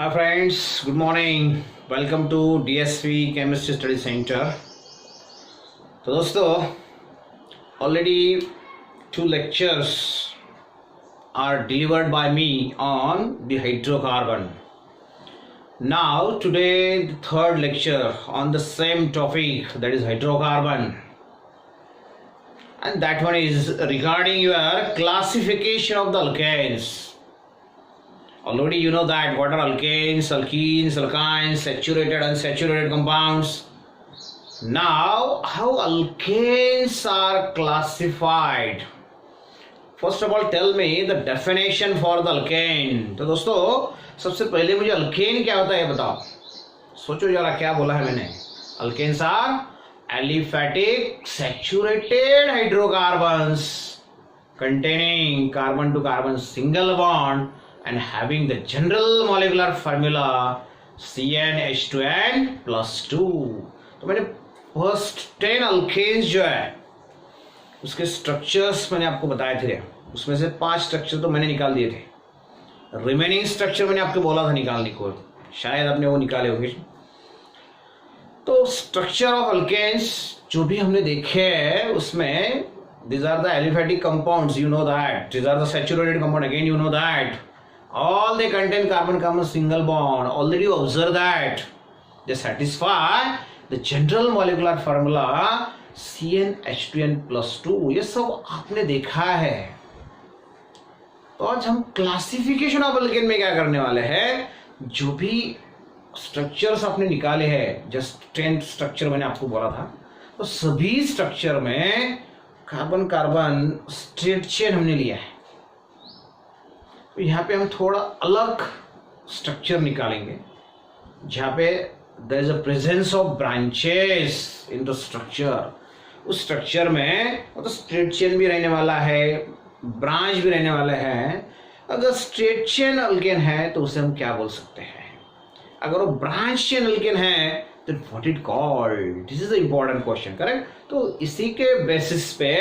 Hi friends, good morning. Welcome to DSV Chemistry Study Center. तो दोस्तों already two lectures are delivered by me on the hydrocarbon. Now today the third lecture on the same topic, that is hydrocarbon, and that one is regarding your classification of the alkanes. Already you know that what are alkanes, alkenes, alkynes, saturated, unsaturated compounds. Now how alkanes are classified? First of all tell me the definition for the alkane. तो दोस्तों सबसे पहले मुझे alkane क्या होता है बताओ. सोचो जरा क्या बोला है मैंने. Alkanes are aliphatic saturated hydrocarbons containing carbon to carbon single bond and having the general molecular formula CnH2n plus 2. तो मैंने फर्स्ट 10 अल्केन्स जो है उसके स्ट्रक्चर्स मैंने आपको बताए थे. उसमें से 5 स्ट्रक्चर तो मैंने निकाल दिए थे. रिमेनिंग स्ट्रक्चर मैंने आपको बोला था निकालने को, शायद आपने वो निकाले होंगे. तो स्ट्रक्चर ऑफ अल्केन्स जो भी हमने देखे हैं उसमें these are the aliphatic compounds, you know that. These are the saturated compound, again you know that. All they contain carbon-carbon single bond. Already you observe that they satisfy the general molecular formula CnH2n plus 2. ये सब आपने देखा है. तो आज हम classification of alkane में क्या करने वाले हैं. जो भी स्ट्रक्चर्स आपने निकाले हैं, जस्ट 10 स्ट्रक्चर मैंने आपको बोला था, तो सभी स्ट्रक्चर में कार्बन कार्बन स्ट्रेट चेन हमने लिया है. तो यहाँ पे हम थोड़ा अलग स्ट्रक्चर निकालेंगे जहाँ पे there is a presence of branches in the structure. उस स्ट्रक्चर में तो स्ट्रेट चेन भी रहने वाला है, ब्रांच भी रहने वाला है. अगर स्ट्रेट चेन अल्केन है तो उसे हम क्या बोल सकते हैं. अगर वो ब्रांच चेन अल्केन है तो what it called. This is the important question, correct. तो इसी के बेसिस पे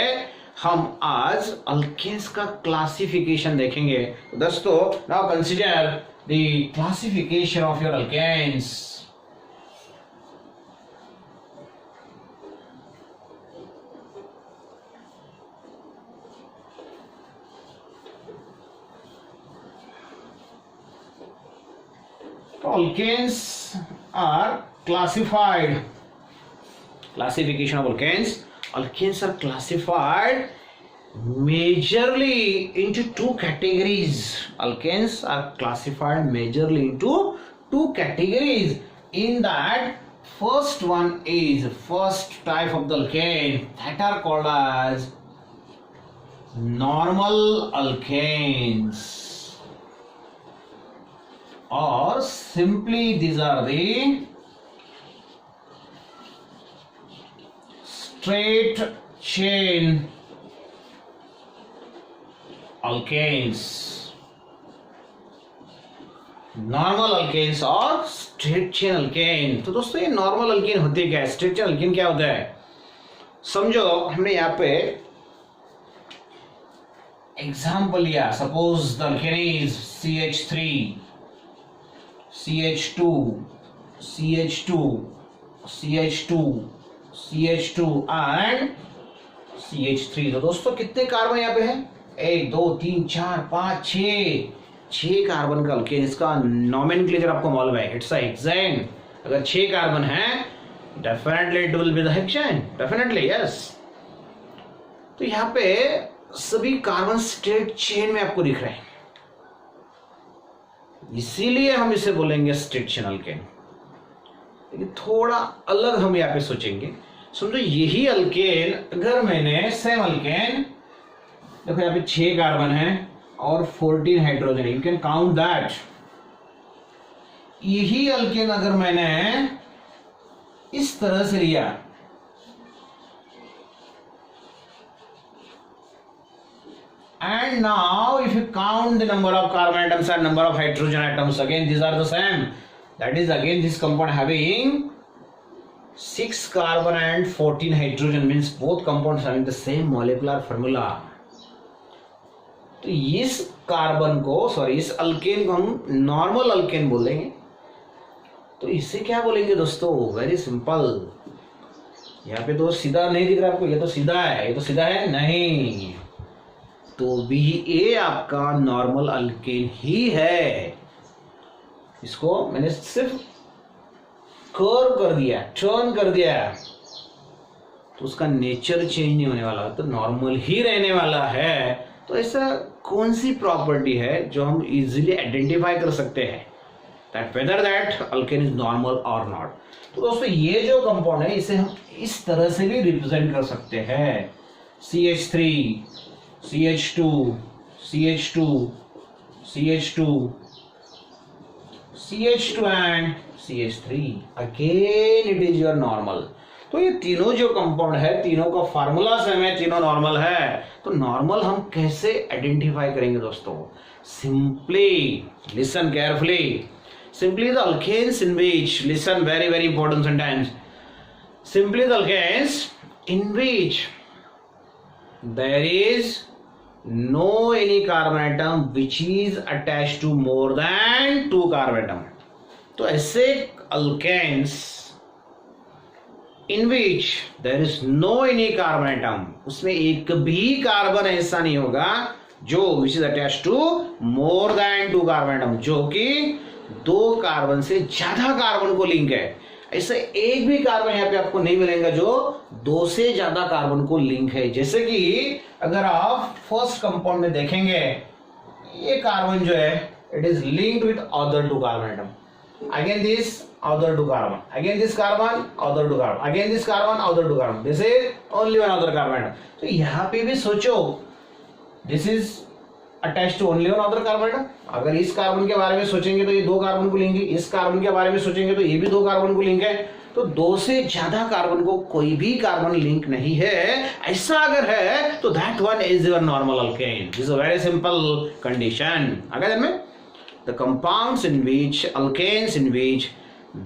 हम आज अल्केन्स का क्लासिफिकेशन देखेंगे. दोस्तों now consider the classification of your alkanes. Alkanes are classified. Classification of alkanes. Alkanes are classified majorly into two categories. Alkanes are classified majorly into two categories. In that, first one is first type of the alkane that are called as normal alkanes. Or simply these are the straight chain alkanes. Normal alkanes और straight chain alkane. तो दोस्तों ये normal alkane होती है क्या, straight chain alkane क्या होता है. समझो हमने यहाँ पे एग्जाम्पल लिया. Suppose the alkane is CH3, CH2, CH2, CH2, CH2 and CH3. तो दोस्तों कितने कार्बन यहाँ पे है. 1 2 3 4 5 6 कार्बन का अल्केन. इसका नॉमेनक्लेचर आपको मालूम है, इट्स अ हेक्सेन. अगर 6 कार्बन है definitely it will be the hexane, definitely yes. तो यहाँ पे सभी कार्बन स्ट्रेट चेन में आपको दिख रहे हैं, इसीलिए हम इसे बोलेंगे स्ट्रेट चेन अल्केन. लेकिन थोड़ा अलग हम यहाँ पे सोचेंगे. समझो यही अल्केन अगर मैंने सेम अल्केन, देखो यहाँ पे 6 कार्बन है और 14 hydrogen, you can count that. यही अल्केन अगर मैंने इस तरह से लिया, and now if you count the number of carbon atoms and number of hydrogen atoms, again these are the same. That is again this compound having 6 carbon and 14 hydrogen, means both compounds having the same molecular formula. तो इस carbon को, sorry इस alkane को हम normal alkane बोलेंगे। तो इसे क्या बोलेंगे दोस्तों? Very simple. यहाँ पे तो सीधा नहीं दिख रहा आपको, ये तो सीधा है, ये तो सीधा है नहीं, तो BA आपका नॉर्मल अल्केन ही है। इसको मैंने सिर्फ कर्व कर दिया, टर्न कर दिया, तो उसका नेचर चेंज नहीं होने वाला, तो नॉर्मल ही रहने वाला है। तो ऐसा कौन सी प्रॉपर्टी है जो हम इजीली आइडेंटिफाई कर सकते हैं that whether that alkane is normal और नॉट? तो दोस्तों ये जो कंपाउंड है इसे हम इस तरह से भी रिप्रेजेंट कर सकते हैं, CH3, CH2, CH2, CH2, CH2 and CH3, again it is your normal. तो ये तीनों जो कंपाउंड है, तीनों का फार्मूला सेम है, तीनों नॉर्मल है। तो नॉर्मल हम कैसे आइडेंटिफाई करेंगे दोस्तों? Simply listen carefully, simply the alkanes in which, listen, very important sentence, simply the alkanes in which there is no any carbon atom which is attached to more than 2 carbon atom। तो ऐसे alkanes in which there is no any carbon atom, उसमें एक भी carbon ऐसा नहीं होगा जो which is attached to more than 2 carbon atom, जो कि 2 कार्बन से ज्यादा कार्बन को लिंक है। ऐसा एक भी कार्बन यहाँ पे आपको नहीं मिलेगा जो 2 से ज्यादा कार्बन को लिंक है। जैसे कि अगर आप फर्स्ट कंपाउंड में देखेंगे, ये कार्बन जो है it is linked with other 2 carbon atom, again this other 2 carbon, again this carbon other 2 carbon, again this carbon other 2 carbon, this is only one other carbon atom. तो यहाँ पे भी सोचो, this is attach to only one other carbon. अगर इस carbon के बारे में सोचेंगे तो ये 2 कार्बन को लिंक है, इस कार्बन के बारे में सोचेंगे तो ये भी 2 कार्बन को लिंक है। तो 2 से ज्यादा कार्बन को कोई भी कार्बन लिंक नहीं है। ऐसा अगर है तो that one is your normal alkane. This is a very simple condition. अगर में the compounds in which, alkanes in which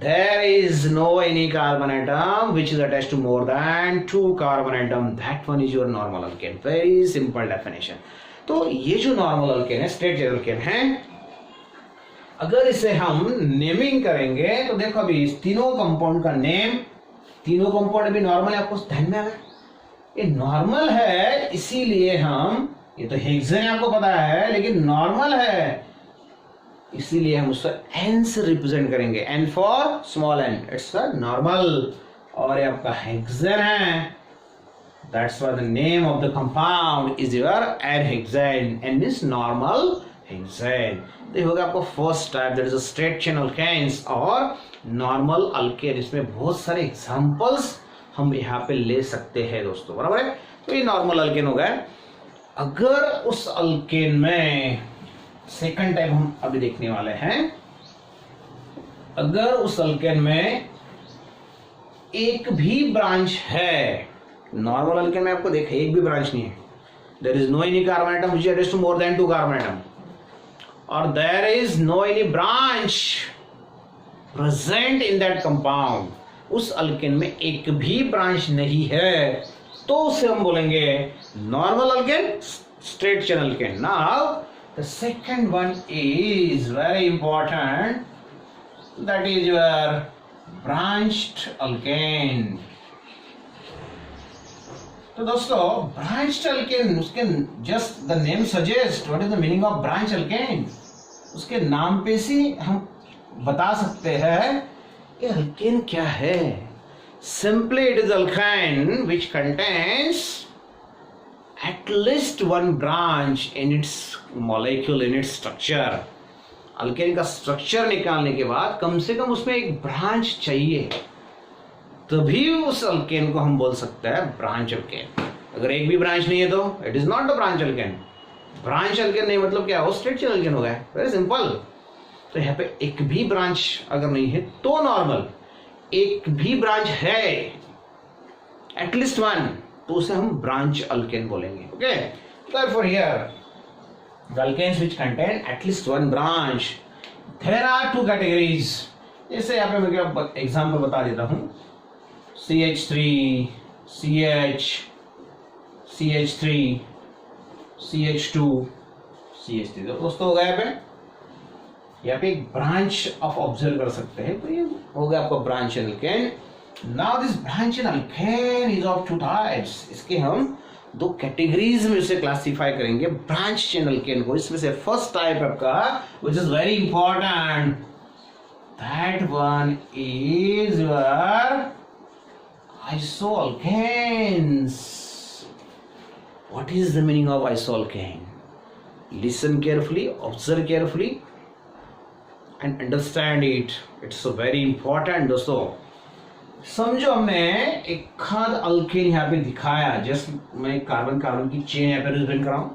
there is no any carbon atom which is attached to more than 2 carbon atom, that one is your normal alkane। very simple definition। तो ये जो normal alkane है, straight chain alkane है, अगर इसे हम naming करेंगे तो देखो अभी इस तीनों कंपाउंड का नेम, तीनों कंपाउंड अभी नॉर्मल है, आपको ध्यान में आ गया? ये नॉर्मल है इसीलिए हम, ये तो हेक्सेन आपको पता है लेकिन नॉर्मल है इसीलिए हम उसको n से रिप्रेजेंट करेंगे, n for small n, it's normal. और ये आपका हेक्सेन है, that's why the name of the compound is your n-hexane, n is normal hexane। तो ये होगा आपको first type, that is a straight chain alkanes और नॉर्मल अल्केन। इसमें बहुत सारे एग्जांपल्स हम यहाँ पे ले सकते हैं दोस्तों, बराबर है? तो ये नॉर्मल अल्केन हो गया। अगर उस अल्केन में सेकंड टाइप हम अभी देखने वाले हैं, अगर उस अल्केन में एक भी ब्रांच है, नॉर्मल अल्केन में आपको देखिए एक भी ब्रांच नहीं है, there is no any carbon atom which attached to more than 2 carbon atom, और there is no any branch present in that compound, उस अल्केन में एक भी ब्रांच नहीं है, तो उसे हम बोलेंगे normal alkane, straight chain alkane. Now the second one is very important, that is your branched alkane. तो दोस्तों ब्रांच्ड अल्केन, उसके just the name suggest what is the meaning of branch alkane, उसके नाम पे से हम बता सकते हैं कि अल्केन क्या है। Simply it is alkyne which contains at least 1 branch in its molecule, in its structure. Alkane का स्ट्रक्चर निकालने के बाद कम से कम उसमें एक ब्रांच चाहिए, तभी उस अल्केन को हम बोल सकते हैं ब्रांच अल्केन। अगर एक भी ब्रांच नहीं है तो it is not a branch alkane. Branch alkane नहीं मतलब क्या हो, स्ट्रेट चेन अल्केन हो गया, वेरी सिंपल। तो यहाँ पे एक भी ब्रांच अगर नहीं है तो नॉर्मल, एक भी ब्रांच है एटलीस्ट 1 तो उसे हम ब्रांच अल्केन बोलेंगे। Okay, therefore here the alkanes which contain at least 1 branch, there are 2 categories। जैसे यहाँ पे मैं एग्जाम्पल बता देता हूँ, CH3, CH, CH3, CH2, CH3। तो दोस्तों हो गया यहाँ पे एक ब्रांच ऑफ ऑब्जर्व कर सकते हैं, तो ये हो गया आपका branch alkane. Now this branch alkane is of two types, इसके हम दो कैटेगरीज में उसे क्लासिफाई करेंगे ब्रांच चेन एल्केन को। इसमें से फर्स्ट टाइप आपका which is very important, that one is your isoalkanes. What is the meaning of isoalkane? Listen carefully, observe carefully and understand it. It's so very important दोस्तों। समझो हमने एक खाद alkane यहाँ पे दिखाया, जस्ट मैं कार्बन कार्बन की चेन यहाँ पे रिप्रेजेंट कर रहा हूँ।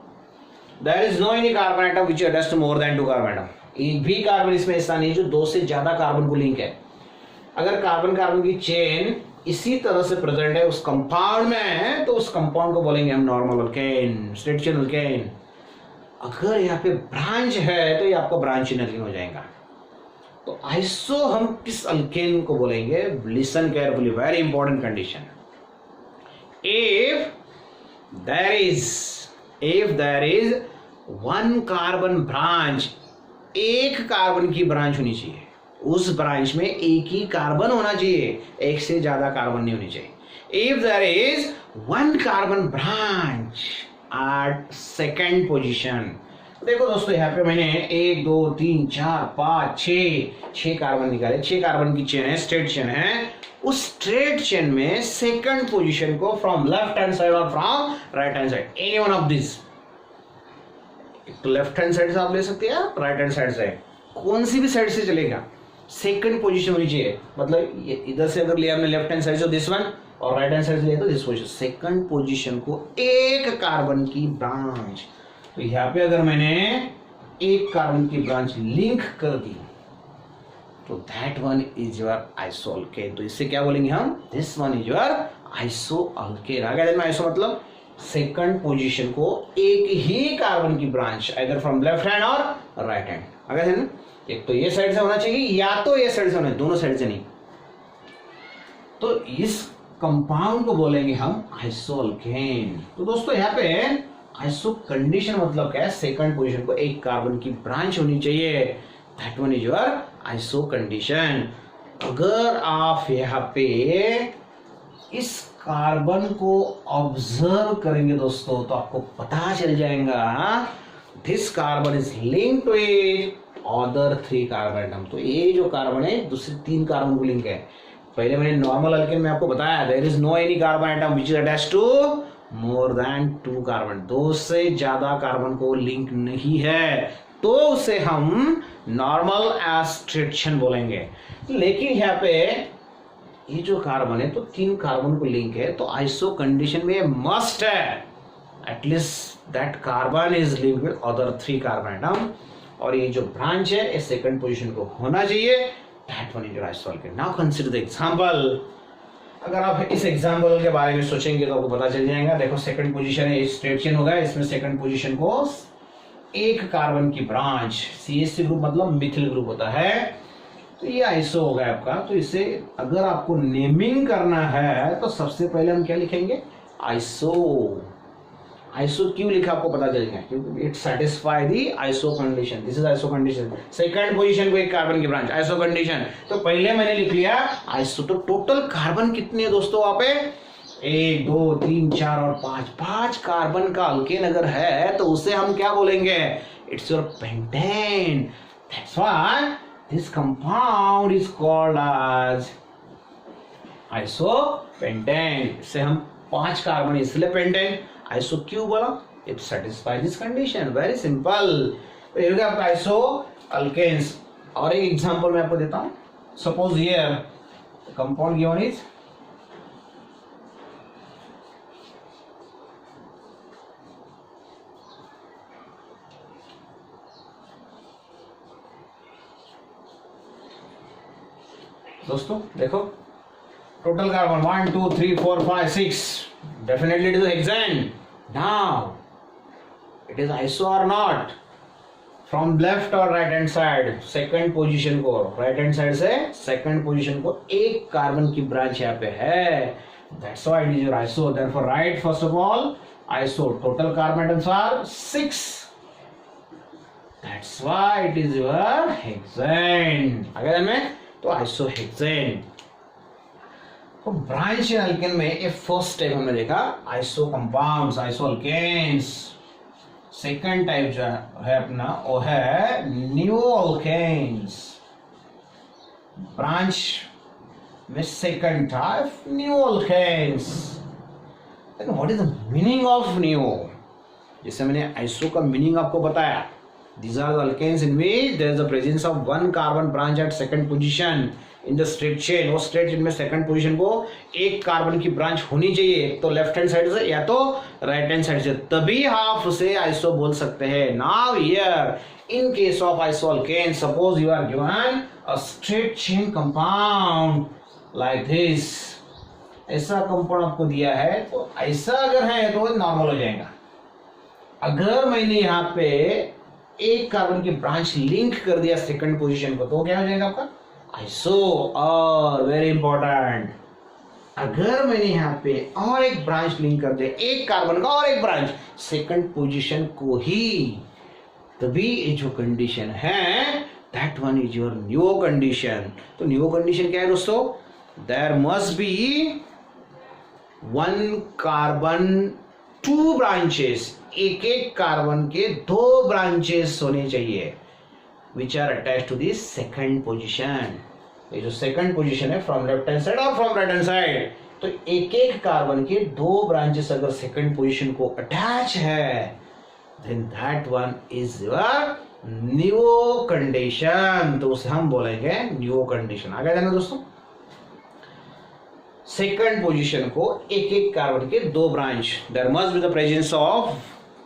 There is no any carbon atom which attached to more than 2 carbon atom. एक भी कार्बन इसमें ऐसा नहीं जो 2 से ज्यादा कार्बन को लिंक है। अगर कार्बन कार्बन की चेन इसी तरह से प्रेजेंट है उस कंपाउंड में है, तो उस कंपाउंड को बोलेंगे हम normal alkane, straight chain alkane. अगर यहाँ पे ब्रांच है तो ये आपका ब्रांच चेन अल्केन हो जाएगा। तो आइसो हम किस अल्केन को बोलेंगे, listen carefully, very important condition. If there is 1 carbon branch, एक कार्बन की ब्रांच होनी चाहिए, उस ब्रांच में एक ही कार्बन होना चाहिए, एक से ज्यादा कार्बन नहीं होनी चाहिए। If there is 1 carbon branch at second position, देखो दोस्तों यहाँ पे मैंने 1 2 3 4 5 6 कार्बन निकाले, 6 कार्बन की चेन है, स्ट्रेट चेन है। उस स्ट्रेट चेन में सेकंड पोजीशन को फ्रॉम लेफ्ट हैंड साइड और from right hand side, any one of this, तो लेफ्ट हैंड साइड से आप ले सकते हैं, राइट हैंड साइड से, कौन सी भी साइड से चलेगा, सेकंड पोजीशन होनी चाहिए। मतलब इधर से अगर लिया हमने लेफ्ट हैंड साइड से दिस वन, और राइट हैंड साइड से लिया तो दिस पोजीशन, सेकंड पोजीशन को एक कार्बन की ब्रांच। तो यहाँ पे अगर मैंने एक कार्बन की ब्रांच लिंक कर दी तो दैट वन इज योर आइसोअल्केन। तो इससे क्या बोलेंगे हम, दिस वन इज योर आइसोअल्केन। आगे में आइसो मतलब सेकंड पोजीशन को एक ही कार्बन की branch, either from left hand और राइट हैंड। अगर एक तो ये साइड से होना चाहिए या तो ये साइड से होना, दोनों साइड से नहीं। तो इस कंपाउंड को बोलेंगे हम आइसोअल्केन। तो दोस्तों यहाँ पे आइसो कंडीशन मतलब क्या है, सेकंड पोजीशन को एक कार्बन की ब्रांच होनी चाहिए, that one is your iso condition. अगर आप यहाँ पे इस कार्बन को ऑब्जर्व करेंगे दोस्तों तो आपको पता चल जाएगा this carbon is link to it other 3 carbon atom. तो ये जो कार्बन है दूसरे 3 कार्बन को लिंक है। पहले मैंने नॉर्मल अल्केन में आपको बताया there is no any carbon atom which is attached to more than 2 carbon, 2 से ज्यादा कार्बन को लिंक नहीं है, तो उसे हम नॉर्मल एस्ट्रेक्शन बोलेंगे। लेकिन यहाँ पे ये जो कार्बन है तो 3 कार्बन को लिंक है, तो आइसो कंडीशन में मस्ट है at least that carbon is linked with other 3 carbon atom, और ये जो ब्रांच है इस सेकंड पोजीशन को होना चाहिए, that one is your isoalkane. Now consider the example. अगर आप इस एग्जांपल के बारे में सोचेंगे तो आपको पता चल जाएगा। देखो सेकंड पोजीशन है, स्ट्रेट चेन होगा, इसमें सेकंड पोजीशन को एक कार्बन की ब्रांच, CH3 ग्रुप मतलब मिथिल ग्रुप होता है, तो ये आइसो होगा आपका। तो इसे अगर आपको नेमिंग करना है तो सबसे पहले हम क्या लिखेंगे, आइसो। आइसो क्यों लिखा आपको पता चलेगा, क्योंकि it satisfy the iso condition, this is iso condition. Second position को एक कार्बन की ब्रांच, आइसो कंडीशन। तो पहले मैंने लिख लिया आइसो। तो टोटल कार्बन कितने हैं दोस्तों वहां पे, 1 2 3 4 और 5 कार्बन का अल्केन अगर है तो उसे हम क्या बोलेंगे, it's your pentane. That's why this compound is called as isopentane. इससे हम 5 कार्बन इसलिए पेंटेन, आइसो क्यों बोला, it satisfy this condition, very simple. तो ये आपका आइसो अल्केन्स। और एक एग्जांपल मैं आपको देता हूं। Suppose here compound given is दोस्तों देखो total carbon 1 2 3 4 5 6, definitely it is hexane. Now it is iso or not, from left or right hand side second position को right hand side से second position को एक कार्बन की branch यहाँ पे है, that's why it is your iso. Therefore write first of all iso, total carbon atoms are 6 That's why it is your hexane. आगे ध्यान में तो आइसोहेक्सेन. तो ब्रांच एल्केन में ये फर्स्ट टाइप हमने देखा iso compounds, iso alkanes. Second type जो है अपना वो है न्यू अल्केन्स. ब्रांच में सेकंड टाइप न्यू अल्केन्स. लेकिन what is the meaning of neo? जैसे मैंने आइसो का मीनिंग आपको बताया, these are the alkanes in which there is the presence of one carbon branch at second position in the straight chain. वो straight chain में second position को एक carbon की ब्रांच होनी चाहिए, एक तो लेफ्ट हैंड साइड से या तो राइट हैंड साइड से, तभी आप उसे आइसो बोल सकते हैं. Now here in case of isoalkane, suppose you are given a straight chain compound like this. ऐसा कंपाउंड आपको दिया है, तो ऐसा अगर है तो नॉर्मल हो जाएगा. अगर मैंने यहाँ पे एक कार्बन की ब्रांच लिंक कर दिया सेकंड पोजीशन को, तो क्या हो जाएगा आपका आइसो. और वेरी इंपॉर्टेंट, अगर मैंने यहाँ पे और एक ब्रांच लिंक कर दिया, एक कार्बन का और एक ब्रांच सेकंड पोजीशन को ही, तभी ये जो कंडीशन है that one is your neo condition. तो न्यू कंडीशन क्या है दोस्तों? There must be one carbon two branches, एक एक कार्बन के दो ब्रांचेस होने चाहिए which are attach to this second position. ये जो सेकंड पोजीशन है फ्रॉम लेफ्ट हैंड साइड और फ्रॉम राइट हैंड साइड, तो एक एक कार्बन के दो ब्रांचेस अगर सेकंड पोजीशन को अटैच है, then that one is your neo condition. तो उसे हम बोलेंगे न्यू कंडीशन. आगे जाना दोस्तों, सेकंड पोजीशन को एक एक कार्बन के दो branch, there must be the presence of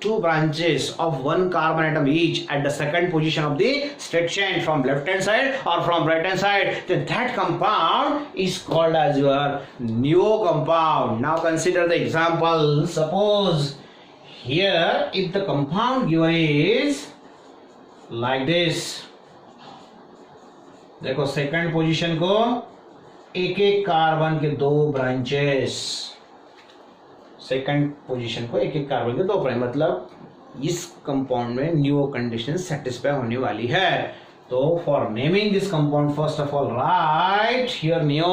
two branches of one carbon atom each at the second position of the straight chain from left hand side or from right hand side, then that compound is called as your new compound. Now consider the example. Suppose here if the compound given is like this, देखो second position को एक एक carbon के दो branches, second position को एक एक carbon के दो ब्रांच, मतलब इस कंपाउंड में न्यू कंडीशन सेटिस्फाई होने वाली है. तो for naming this compound first of all right here neo.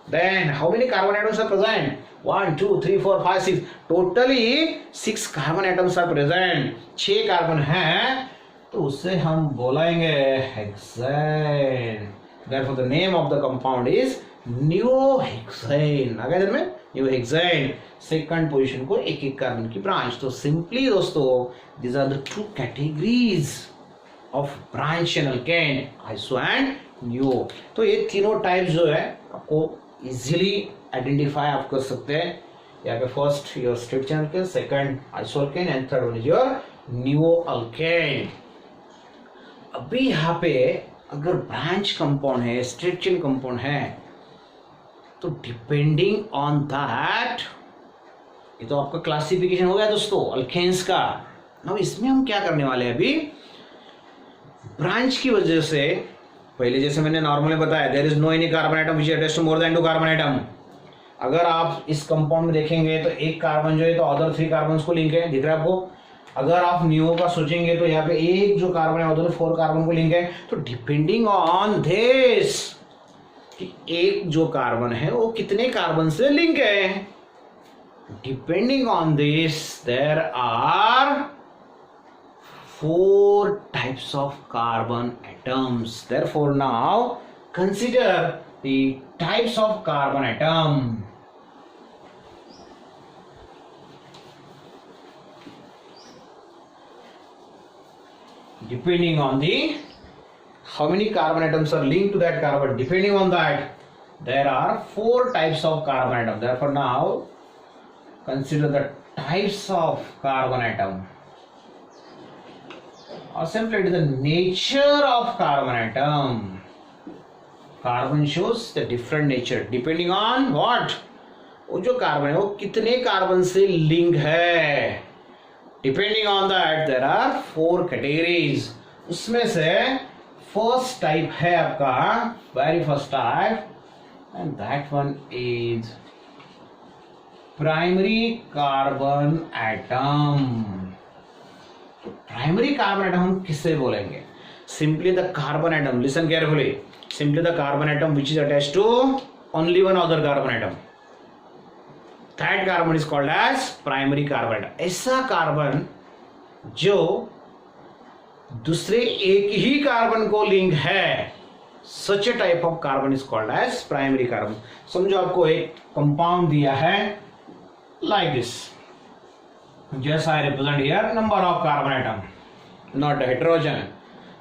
Then how many carbon atoms are present? 1 2 3 4 5 6, totally 6 carbon atoms are present. 6 carbon हैं, तो उससे हम बोलेंगे hexane. Therefore, the name of the compound is neohexane. आगे में न्यूहेक्सेन, second position को एक एक कार्बन की ब्रांच. तो सिंपली दोस्तों these are the two categories of branch and alkane, iso and neo. तो ये तीनों टाइप जो है आपको इजीली आइडेंटिफाई आप कर सकते हैं. यहाँ पे first your straight chain alkane, second iso alkane and third one is your new alkane. अभी यहाँ पे अगर ब्रांच कंपाउंड है, स्ट्रेट चेन कंपाउंड है, तो डिपेंडिंग ऑन दैट, ये तो आपका क्लासिफिकेशन हो गया दोस्तों अल्केन्स का. अब इसमें हम क्या करने वाले हैं, अभी ब्रांच की वजह से, पहले जैसे मैंने नॉर्मली बताया there is no any carbon atom which attached to more than 2 carbon atom. अगर आप इस कंपाउंड में देखेंगे तो एक कार्बन जो है तो अदर 3 कार्बन को लिंक है, दिख रहा है आपको. अगर आप न्यू का सोचेंगे तो यहाँ पे एक जो कार्बन है उधर 4 कार्बन को लिंक है. तो डिपेंडिंग ऑन दिस कि एक जो कार्बन है वो कितने कार्बन से लिंक है, depending on this there are 4 types of carbon atoms. Therefore now consider the types of carbon atom. Depending on the how many carbon atoms are linked to that carbon, depending on that there are 4 types of carbon atom. Therefore now consider the types of carbon atom, or simply it is the nature of carbon atom. Carbon shows the different nature depending on what, वो जो carbon है वो कितने carbon से link है. Depending on that there are 4 categories. उसमें से first type है आपका, very first type, and that one is primary carbon atom. Primary carbon atom हम किससे बोलेंगे? Simply the carbon atom, listen carefully, simply the carbon atom which is attached to only one other carbon atom, that carbon is called as primary carbon atom. ऐसा carbon जो दूसरे एक ही carbon को link है, सच a type of carbon is called as primary carbon. समझो आपको एक कंपाउंड दिया है लाइक दिस, जैसा I represent here number of carbon atom, not hydrogen.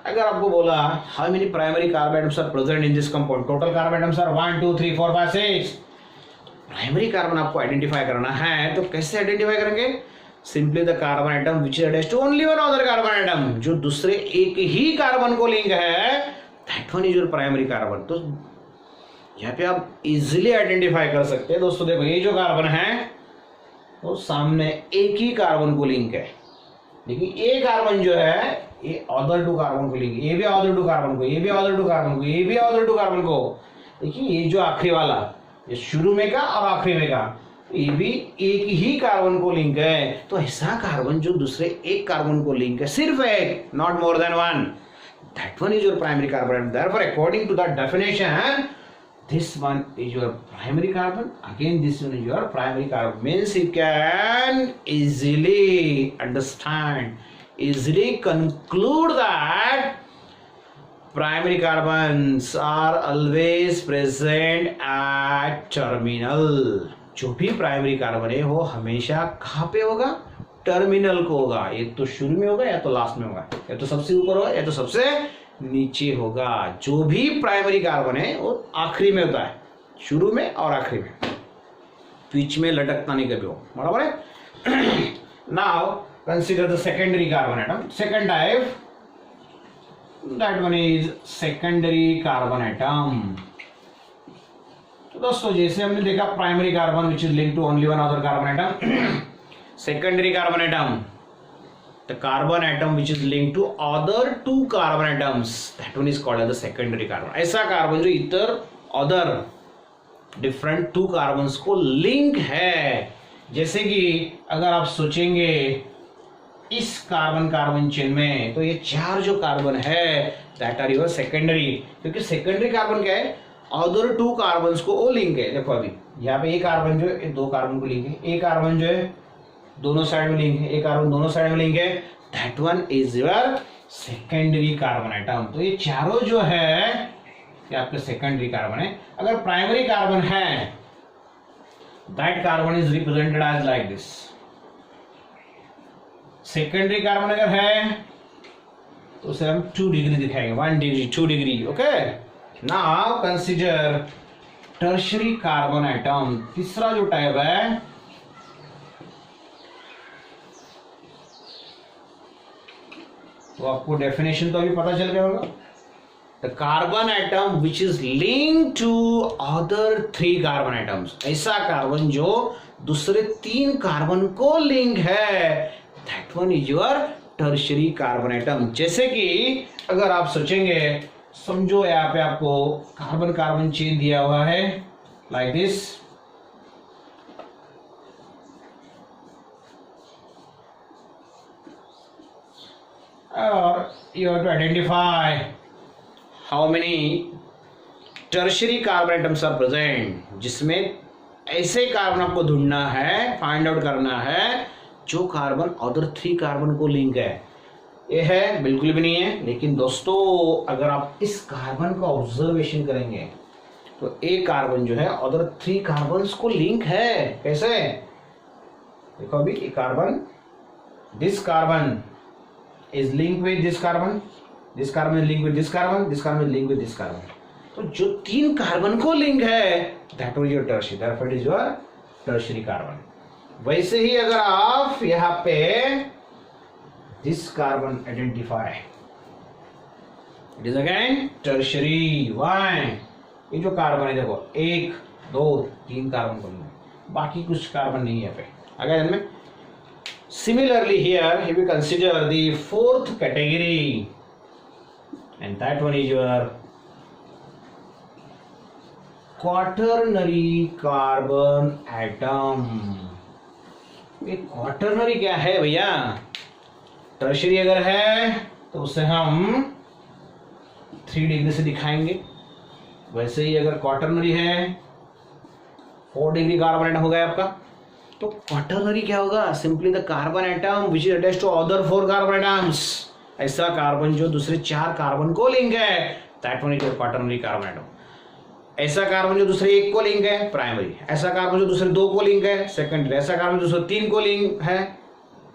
अगर आपको बोला how many primary carbon atoms are present in this compound, total carbon atoms are 1 2 3 4 5 6। Primary carbon आपको आइडेंटिफाई करना है, तो कैसे आइडेंटिफाई करेंगे? Simply the carbon atom which is attached to only one other carbon atom, जो दूसरे एक ही कार्बन को लिंक है, that one is your primary carbon. तो यहाँ पे आप इजिली आइडेंटिफाई कर सकते हैं। दोस्तों देखो, ये जो कार्बन है तो सामने एक ही कार्बन को लिंक है, लेकिन ये कार्बन जो है ये अदर टू कार्बन को लिंक है, ये भी अदर टू कार्बन को, ये भी अदर टू कार्बन को, ये भी अदर टू कार्बन को। देखिए ये जो आखिरी वाला, ये शुरू में का और आखिरी में का, ये भी एक ही कार्बन को लिंक है। तो ऐसा कार्बन जो दूसरे एक कार्बन को लिंक है, सिर्फ एक, not more than one, that one is your primary carbon. Therefore according to that definition, this one is your primary carbon, again this one is your primary carbon, means you can easily understand, easily conclude that primary carbons are always present at terminal। जो भी primary carbon है वो हमेशा कहाँ पे होगा? Terminal को होगा। ये तो शुरू में होगा या तो लास्ट में होगा, या तो सबसे ऊपर होगा या तो सबसे नीचे होगा। जो भी प्राइमरी कार्बन है वो आखिरी में होता है, शुरू में और आखिरी में, बीच में लटकता नहीं कभी हो, बराबर है। Now consider the secondary carbon atom, second type, that one is secondary carbon atom. तो दोस्तों जैसे हमने देखा primary carbon which is link to only one other carbon atom, secondary carbon atom the carbon atom which is linked to other two carbon atoms, that one is called as the secondary carbon। ऐसा carbon जो इतर other different two carbons को link है। जैसे कि अगर आप सोचेंगे इस कार्बन कार्बन चेन में, तो ये चार जो कार्बन है दैट आर योर सेकेंडरी, क्योंकि सेकेंडरी कार्बन क्या है? अदर टू कार्बन्स को वो लिंक है। देखो अभी यहाँ पे एक कार्बन जो है दो कार्बन को लिंक है, एक कार्बन जो है दोनों साइड में लिंक है, एक कार्बन दोनों साइड में लिंक है, that one is your secondary carbon atom. तो ये चारों जो है ये आपके सेकेंडरी कार्बन है। अगर प्राइमरी कार्बन है, that carbon is represented as like this. Secondary carbon अगर है तो उसे हम 2 डिग्री दिखाएंगे, 1 degree 2 degree, okay. Now consider tertiary carbon atom, तीसरा जो टाइप है। तो आपको डेफिनेशन तो अभी पता चल गया होगा। The carbon atom which is link to other 3 carbon atoms, ऐसा कार्बन जो दूसरे 3 कार्बन को लिंक है, that one is your tertiary carbon atom. जैसे कि अगर आप सोचेंगे, समझो यहाँ पे आपको कार्बन कार्बन चेन दिया हुआ है like this, or you have to identify how many tertiary carbon atoms are present, जिसमें ऐसे कार्बन आपको ढूंढना है, फाइंड आउट करना है जो कार्बन अदर 3 कार्बन को लिंक है। ये है बिल्कुल भी नहीं है। लेकिन दोस्तों अगर आप इस कार्बन का ऑब्जर्वेशन करेंगे तो एक कार्बन जो है अदर 3 कार्बन को लिंक है। कैसे? देखो अभी ये carbon, this carbon is linked with this carbon is linked with this carbon, this carbon is linked with this carbon। तो जो 3 कार्बन को लिंक है that was your tertiary, therefore it is your tertiary carbon। वैसे ही अगर आप यहाँ पे this carbon identify, it is again tertiary। why? ये जो कार्बन है देखो 1 2 3 कार्बन को लिंक, बाकी कुछ कार्बन नहीं है पे। अगर इनमें similarly here if you consider the 4th category, and that one is your quaternary carbon atom। ये quaternary क्या है भैया? टर्शियरी अगर है तो उसे हम 3 डिग्री से दिखाएंगे। वैसे ही अगर क्वाटरनरी है 4 डिग्री कार्बन एटम हो गया आपका। तो क्वाटरनरी क्या होगा? Simply the carbon atom which is attached to other 4 carbon atoms. ऐसा कार्बन जो दूसरे 4 कार्बन को लिंक है, that one is quaternary carbon atom. ऐसा कार्बन जो दूसरे 1 को लिंक है, प्राइमरी। ऐसा कार्बन जो दूसरे 2 को लिंक है, सेकेंडरी। ऐसा कार्बन जो दूसरे 3 को लिंक है,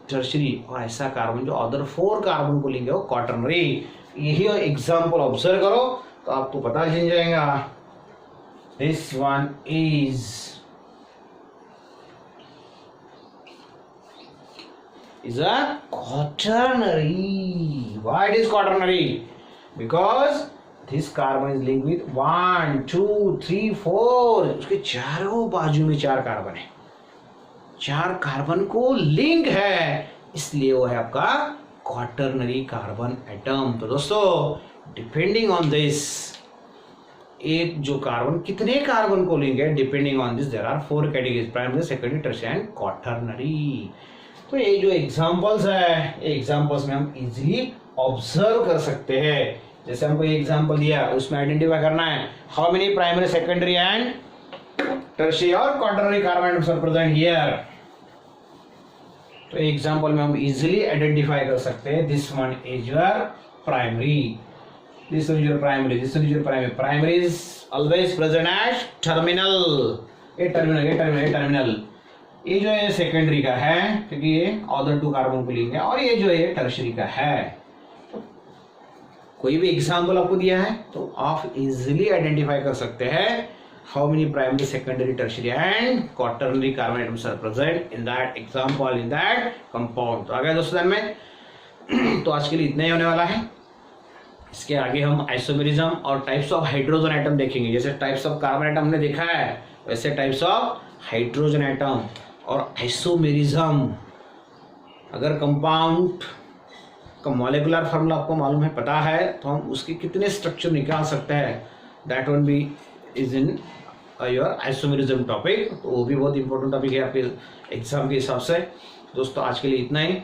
टर्शियरी। और ऐसा कार्बन जो अदर 4 कार्बन को लिंक है वो क्वाटरनरी। यही एग्जांपल ऑब्जर्व करो तो आपको पता चल जाएगा। This one is a quaternary. Why it is quaternary? Because this carbon is linked with 1 2 3 4। उसके चारों बाजू में 4 कार्बन है, 4 कार्बन को लिंक है, इसलिए वो है आपका क्वाटरनरी कार्बन एटम। तो दोस्तों डिपेंडिंग ऑन दिस, एक जो कार्बन कितने कार्बन को लिंक है, depending on this there are 4 categories, primary, secondary, tertiary and quaternary. तो ये जो एग्जांपल्स है, एग्जांपल्स में हम इजीली ऑब्जर्व कर सकते हैं। जैसे हमको ये एग्जांपल दिया, उसमें आइडेंटिफाई करना है how many primary, secondary and tertiary और quaternary carbon atoms are present here. तो एग्जांपल में हम इजीली आइडेंटिफाई कर सकते हैं this one is your primary, this one is your primary, this one is your primary. Primary is always present at terminal. ये terminal. ये जो है सेकेंडरी का है क्योंकि ये अदर 2 कार्बन को लिंक है, और ये जो है टर्शियरी का है। तो कोई भी एग्जांपल आपको दिया है तो आप इजीली आइडेंटिफाई कर सकते हैं how many primary, secondary, tertiary and quaternary carbon atoms are present in that example, in that compound. तो आगे दोस्तों में तो आज के लिए इतना ही होने वाला है। इसके आगे हम आइसोमेरिज्म और टाइप्स ऑफ हाइड्रोजन एटम देखेंगे। जैसे टाइप्स ऑफ कार्बन एटम हमने देखा है, वैसे टाइप्स ऑफ हाइड्रोजन एटम और आइसोमेरिज्म। अगर कंपाउंड का मॉलिक्यूलर फार्मूला आपको मालूम है, पता है, तो हम उसके कितने स्ट्रक्चर निकाल सकते हैं, दैट वन भी is in your isomerism topic. तो वो भी बहुत इंपॉर्टेंट टॉपिक है आपके एग्जाम के हिसाब से। दोस्तों आज के लिए इतना ही।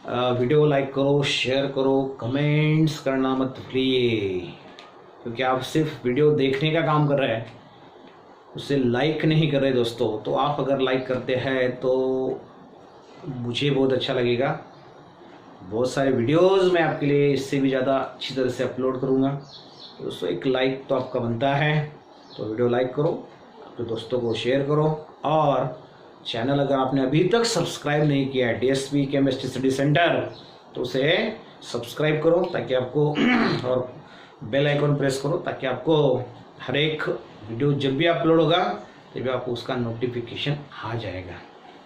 वीडियो लाइक करो, शेयर करो, कमेंट्स करना मत भूलिए, क्योंकि आप सिर्फ वीडियो देखने का काम कर रहे हैं, उसे लाइक नहीं कर रहे दोस्तों। तो आप अगर लाइक करते हैं तो मुझे बहुत अच्छा लगेगा। बहुत सारे वीडियोस मैं आपके लिए इससे भी ज़्यादा अच्छी तरह से अपलोड करूँगा। दोस्तों एक लाइक तो आपका बनता है, तो वीडियो लाइक करो, अपने दोस्तों को शेयर करो, और चैनल अगर आपने अभी तक सब्सक्राइब नहीं किया है DSP केमिस्ट्री स्टडी सेंटर, तो उसे सब्सक्राइब करो ताकि आपको और बेल आइकन प्रेस करो ताकि आपको हर एक वीडियो जब भी अपलोड होगा तभी आपको उसका नोटिफिकेशन आ जाएगा।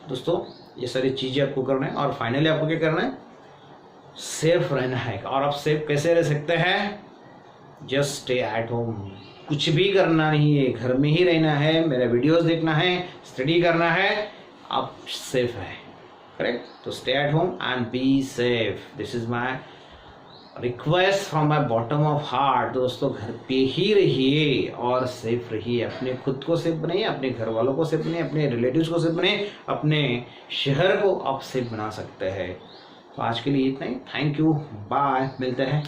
दोस्तों ये सारी चीज़ें आपको करना है, और फाइनली आपको क्या करना है, सेफ रहना है। और आप सेफ कैसे रह सकते हैं? जस्ट स्टे एट होम, कुछ भी करना नहीं है, घर में ही रहना है, मेरे वीडियोस देखना है, स्टडी करना है, आप सेफ है, करेक्ट। तो stay at home and be safe, this is my request from my bottom of heart. दोस्तों घर पे ही रहिए और सेफ रहिए, अपने खुद को सेफ बनाइए, अपने घर वालों को सेफ बनाइए, अपने रिलेटिव्स को सेफ बनाइए, अपने शहर को आप सेफ बना सकते हैं। तो आज के लिए इतना ही। थैंक यू, बाय, मिलते हैं।